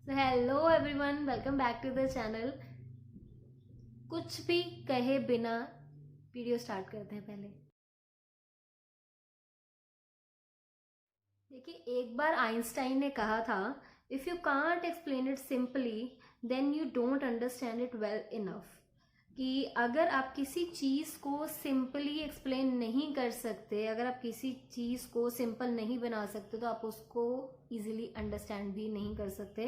So hello everyone, welcome back to the channel. कुछ भी कहे बिना वीडियो स्टार्ट करते हैं। पहले देखिए, एक बार आइंस्टाइन ने कहा था, if you can't explain it simply then you don't understand it well enough. कि अगर आप किसी चीज़ को सिंपली एक्सप्लेन नहीं कर सकते, अगर आप किसी चीज़ को सिंपल नहीं बना सकते, तो आप उसको इजीली अंडरस्टैंड भी नहीं कर सकते।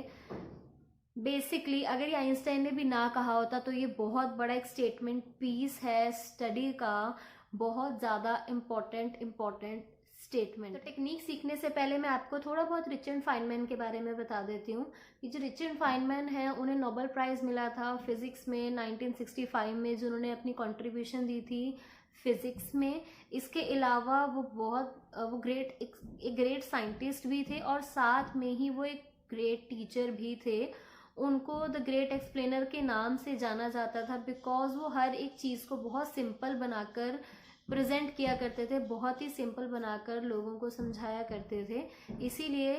बेसिकली अगर ये आइंस्टाइन ने भी ना कहा होता तो ये बहुत बड़ा एक स्टेटमेंट पीस है स्टडी का, बहुत ज़्यादा इम्पोर्टेंट स्टेटमेंट। तो टेक्निक सीखने से पहले मैं आपको थोड़ा बहुत रिचर्ड फाइनमैन के बारे में बता देती हूँ कि जो रिचर्ड फाइनमैन है उन्हें नोबेल प्राइज़ मिला था फिजिक्स में 1965 में, जिन्होंने अपनी कंट्रीब्यूशन दी थी फिजिक्स में। इसके अलावा वो एक ग्रेट साइंटिस्ट भी थे और साथ में ही वो एक ग्रेट टीचर भी थे। उनको द ग्रेट एक्सप्लेनर के नाम से जाना जाता था बिकॉज वो हर एक चीज़ को बहुत सिंपल बनाकर प्रेजेंट किया करते थे, बहुत ही सिंपल बनाकर लोगों को समझाया करते थे, इसीलिए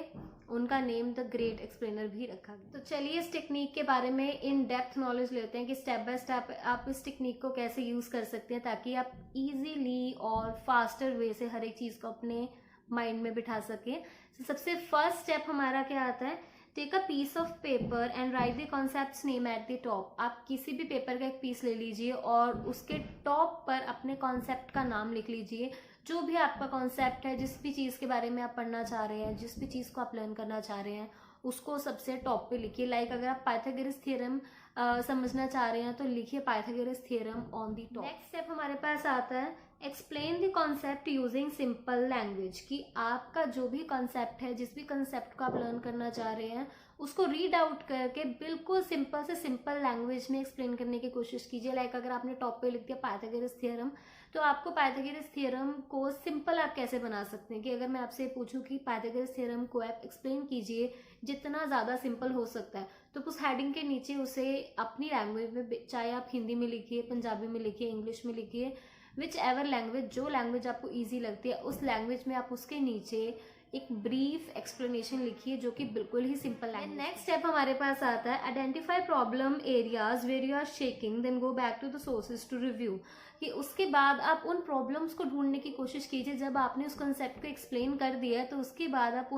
उनका नेम द ग्रेट एक्सप्लेनर भी रखा गया। तो चलिए इस टेक्निक के बारे में इन डेप्थ नॉलेज लेते हैं कि स्टेप बाय स्टेप आप इस टेक्निक को कैसे यूज़ कर सकते हैं ताकि आप इजीली और फास्टर वे से हर एक चीज़ को अपने माइंड में बिठा सकें। तो सबसे फर्स्ट स्टेप हमारा क्या आता है, take a piece of paper and write the concept name at the top. आप किसी भी पेपर का एक पीस ले लीजिए और उसके टॉप पर अपने कॉन्सेप्ट का नाम लिख लीजिए। जो भी आपका कॉन्सेप्ट है, जिस भी चीज़ के बारे में आप पढ़ना चाह रहे हैं, जिस भी चीज़ को आप लर्न करना चाह रहे हैं, उसको सबसे टॉप पे लिखिए। लाइक अगर आप पाइथागोरस थ्योरम समझना चाह रहे हैं तो लिखिए Pythagoras theorem on the top. Next step हमारे पास आता है explain the concept using simple language. कि आपका जो भी कॉन्सेप्ट है, जिस भी कॉन्सेप्ट को आप लर्न करना चाह रहे हैं, उसको रीड आउट करके बिल्कुल सिंपल से सिंपल लैंग्वेज में एक्सप्लेन करने की कोशिश कीजिए। लाइक अगर आपने टॉप पे लिख दिया पाइथागोरस थ्योरम, तो आपको पाइथागोरस थ्योरम को सिंपल आप कैसे बना सकते हैं। कि अगर मैं आपसे पूछूं कि पाइथागोरस थ्योरम को आप एक्सप्लेन कीजिए जितना ज़्यादा सिंपल हो सकता है, तो उस हेडिंग के नीचे उसे अपनी लैंग्वेज में, चाहे आप हिंदी में लिखिए, पंजाबी में लिखिए, इंग्लिश में लिखिए, विच एवर लैंग्वेज, जो लैंग्वेज आपको ईजी लगती है उस लैंग्वेज में आप उसके नीचे एक ब्रीफ एक्सप्लेनेशन लिखिए जो कि बिल्कुल ही सिंपल है। नेक्स्ट स्टेप हमारे पास आता है identify problem areas where you are shaking then go back to the sources to review. कि उसके बाद आप उन प्रॉब्लम्स को ढूंढने की कोशिश कीजिए। जब आपने उस कंसेप्ट को एक्सप्लेन कर दिया है तो उसके बाद आप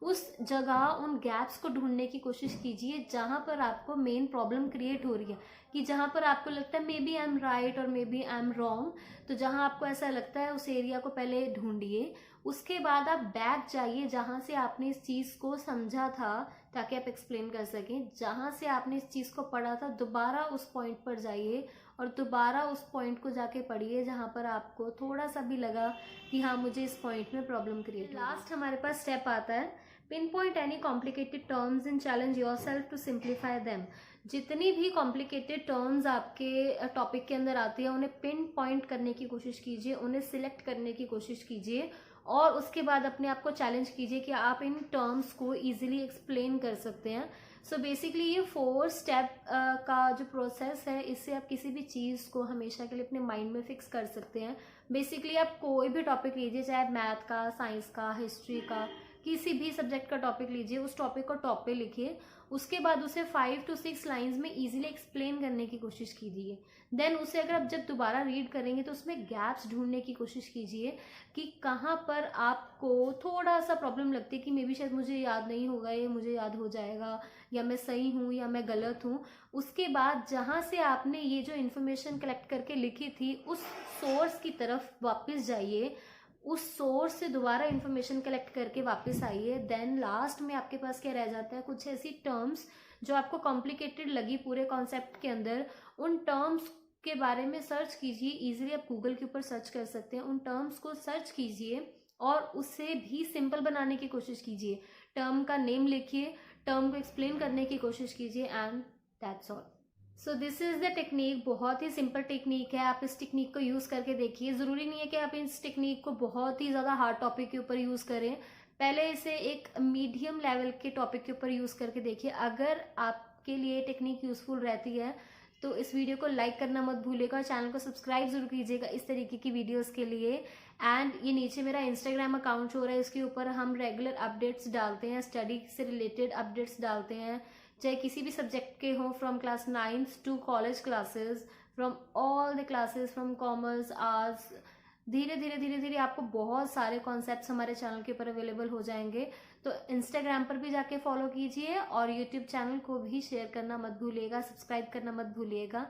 उस जगह उन गैप्स को ढूंढने की कोशिश कीजिए जहां पर आपको मेन प्रॉब्लम क्रिएट हो रही है। कि जहां पर आपको लगता है may be I am right और may be I am wrong, तो जहां आपको ऐसा लगता है उस एरिया को पहले ढूंढिए। उसके बाद आप बैक जाइए जहां से आपने इस चीज़ को समझा था ताकि आप एक्सप्लेन कर सकें। जहां से आपने इस चीज़ को पढ़ा था दोबारा उस पॉइंट पर जाइए और दोबारा उस पॉइंट को जाके पढ़िए जहां पर आपको थोड़ा सा भी लगा कि हाँ मुझे इस पॉइंट में प्रॉब्लम क्रिएट। लास्ट हमारे पास स्टेप आता है pinpoint any complicated terms and challenge yourself to simplify them. जितनी भी कॉम्प्लिकेटेड टर्म्स आपके टॉपिक के अंदर आती है उन्हें पिन पॉइंट करने की कोशिश कीजिए, उन्हें सिलेक्ट करने की कोशिश कीजिए और उसके बाद अपने आप को चैलेंज कीजिए कि आप इन टर्म्स को इजीली एक्सप्लेन कर सकते हैं। सो बेसिकली ये 4 स्टेप का जो प्रोसेस है, इससे आप किसी भी चीज़ को हमेशा के लिए अपने माइंड में फिक्स कर सकते हैं। बेसिकली आप कोई भी टॉपिक लीजिए, चाहे मैथ का, साइंस का, हिस्ट्री का, किसी भी सब्जेक्ट का टॉपिक लीजिए, उस टॉपिक को टॉप पे लिखिए। उसके बाद उसे 5 to 6 लाइंस में इजीली एक्सप्लेन करने की कोशिश कीजिए। देन उसे अगर आप जब दोबारा रीड करेंगे तो उसमें गैप्स ढूंढने की कोशिश कीजिए कि कहाँ पर आपको थोड़ा सा प्रॉब्लम लगती है कि मे बी शायद मुझे याद नहीं होगा, ये मुझे याद हो जाएगा, या मैं सही हूँ या मैं गलत हूँ। उसके बाद जहाँ से आपने ये जो इन्फॉर्मेशन कलेक्ट करके लिखी थी उस सोर्स की तरफ वापस जाइए, उस सोर्स से दोबारा इन्फॉर्मेशन कलेक्ट करके वापस आइए। देन लास्ट में आपके पास क्या रह जाता है, कुछ ऐसी टर्म्स जो आपको कॉम्प्लिकेटेड लगी पूरे कॉन्सेप्ट के अंदर, उन टर्म्स के बारे में सर्च कीजिए। इजीली आप गूगल के ऊपर सर्च कर सकते हैं, उन टर्म्स को सर्च कीजिए और उसे भी सिंपल बनाने की कोशिश कीजिए। टर्म का नेम लिखिए, टर्म को एक्सप्लेन करने की कोशिश कीजिए and that's all. So this is the technique. बहुत ही सिंपल टेक्निक है, आप इस टेक्निक को यूज़ करके देखिए। ज़रूरी नहीं है कि आप इस टेक्निक को बहुत ही ज़्यादा हार्ड टॉपिक के ऊपर यूज़ करें, पहले इसे एक मीडियम लेवल के टॉपिक के ऊपर यूज़ करके देखिए। अगर आपके लिए टेक्निक यूज़फुल रहती है तो इस वीडियो को लाइक करना मत भूलिएगा और चैनल को सब्सक्राइब जरूर कीजिएगा इस तरीके की वीडियोस के लिए। एंड ये नीचे मेरा इंस्टाग्राम अकाउंट हो रहा है, इसके ऊपर हम रेगुलर अपडेट्स डालते हैं, स्टडी से रिलेटेड अपडेट्स डालते हैं, चाहे किसी भी सब्जेक्ट के हो, from class 9th to college classes, from all the classes, from commerce, arts. धीरे धीरे धीरे धीरे आपको बहुत सारे कॉन्सेप्ट्स हमारे चैनल के ऊपर अवेलेबल हो जाएंगे। तो इंस्टाग्राम पर भी जाके फॉलो कीजिए और यूट्यूब चैनल को भी शेयर करना मत भूलिएगा, सब्सक्राइब करना मत भूलिएगा।